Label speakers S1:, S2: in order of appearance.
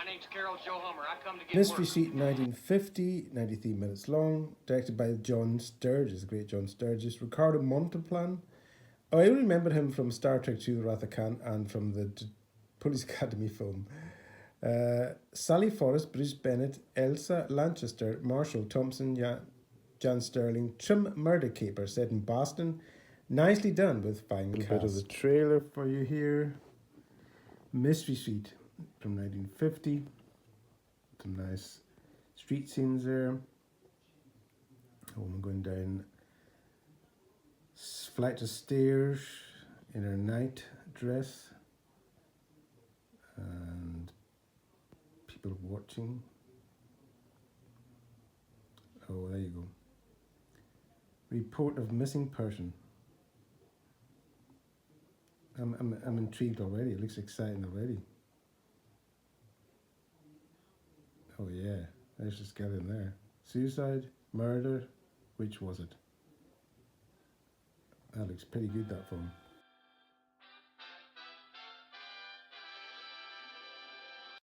S1: My name's Carol Joe Hummer. I come to get
S2: Mystery
S1: work.
S2: Seat 1950, 93 minutes long, directed by John Sturges, the great John Sturges. Ricardo Montalban. Oh, I remember him from Star Trek II, The Wrath of Khan, and from the Police Academy film. Sally Forrest, Bruce Bennett, Elsa Lanchester, Marshall Thompson, Jan Sterling, Trim Murder Caper, set in Boston. Nicely done with fine cast. A bit of the trailer for you here. Mystery Suite from 1950. Some nice street scenes there. A woman going down flight of stairs in her night dress. And people watching. Oh, there you go. Report of missing person. I'm intrigued already. It looks exciting already. Oh yeah, let's just get in there. Suicide, murder, which was it? That looks pretty good, that film.